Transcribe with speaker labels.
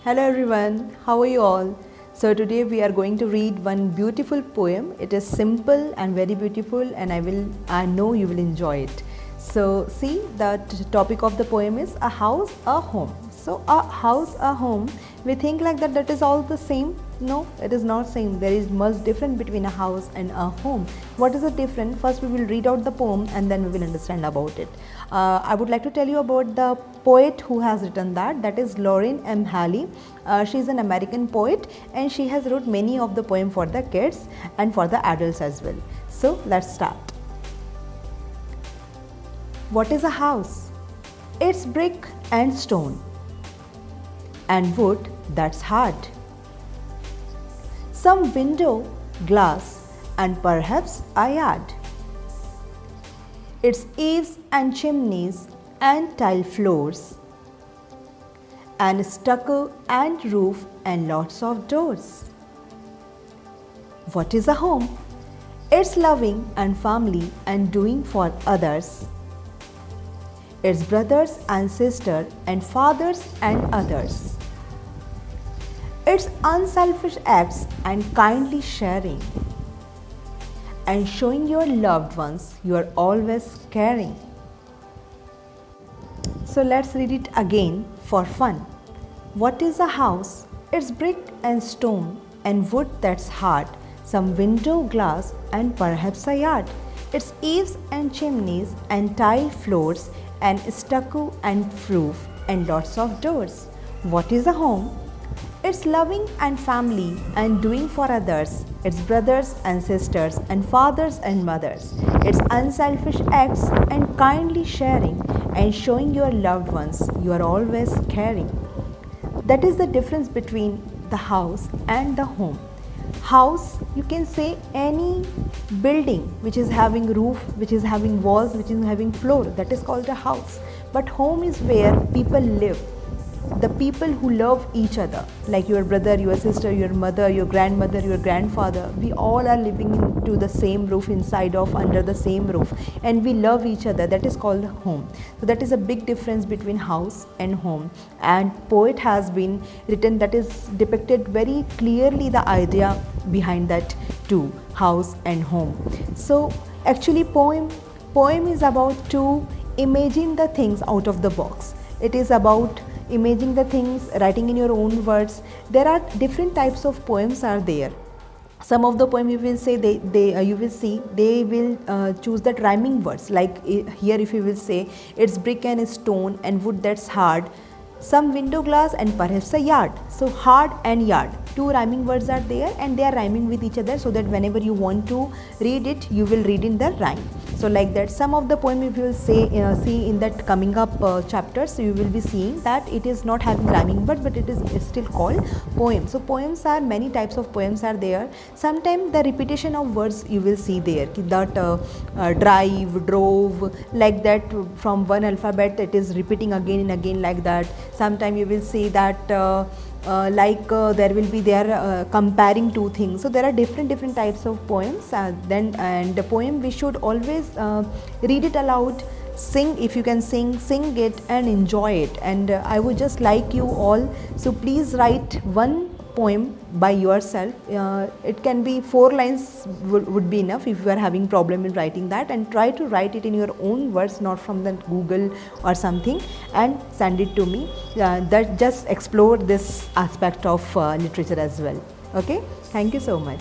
Speaker 1: Hello everyone, how are you all? So today we are going to read one beautiful poem. It is simple and very beautiful, and I know you will enjoy it. So see, the topic of the poem is a house, a home. So a house, a home, we think like that is all the same. No, it is not same. There is much difference between a house and a home. What is the difference? First we will read out the poem and then we will understand about it. I would like to tell you about the poet who has written that is Lauryn M. Halley. She is an American poet and she has wrote many of the poem for the kids and for the adults as well. So let's start. What is a house? It's brick and stone and wood that's hard. Some window, glass and perhaps a yard. Its eaves and chimneys and tile floors and stucco and roof and lots of doors. What is a home? It's loving and family and doing for others. It's brothers and sisters and fathers and others. It's unselfish acts and kindly sharing and showing your loved ones you are always caring. So let's read it again for fun. What is a house? It's brick and stone and wood that's hard, some window glass and perhaps a yard. It's eaves and chimneys and tile floors and stucco and roof and lots of doors. What is a home? It's loving and family and doing for others. It's brothers and sisters and fathers and mothers. It's unselfish acts and kindly sharing and showing your loved ones you are always caring. That is the difference between the house and the home. House, you can say any building which is having roof, which is having walls, which is having floor, that is called a house. But home is where people live. The people who love each other, like your brother, your sister, your mother, your grandmother, your grandfather, we all are living into the same roof, inside of under the same roof, and we love each other. That is called home. So that is a big difference between house and home, and poet has been written that is depicted very clearly the idea behind that too, house and home. So actually poem is about to imagine the things out of the box. It is about imagining the things, writing in your own words. There are different types of poems are there. Some of the poem you will say you will see they will choose that rhyming words, like here if you will say it's brick and stone and wood that's hard, some window glass and perhaps a yard. So hard and yard, two rhyming words are there and they are rhyming with each other, so that whenever you want to read it you will read in the rhyme. So like that, some of the poem if you will say see in that coming up chapters, so you will be seeing that it is not having rhyming words but it is still called poem. So poems are, many types of poems are there. Sometimes the repetition of words you will see there, that drive, drove, like that, from one alphabet it is repeating again and again like that. Sometimes you will see that there will be there comparing two things. So there are different types of poems. And the poem we should always read it aloud, sing, if you can sing it and enjoy it. And I would just like you all, so please write one poem by yourself. It can be 4 lines would be enough if you are having problem in writing that, and try to write it in your own words, not from the Google or something, and send it to me. That just explore this aspect of literature as well. Okay, thank you so much.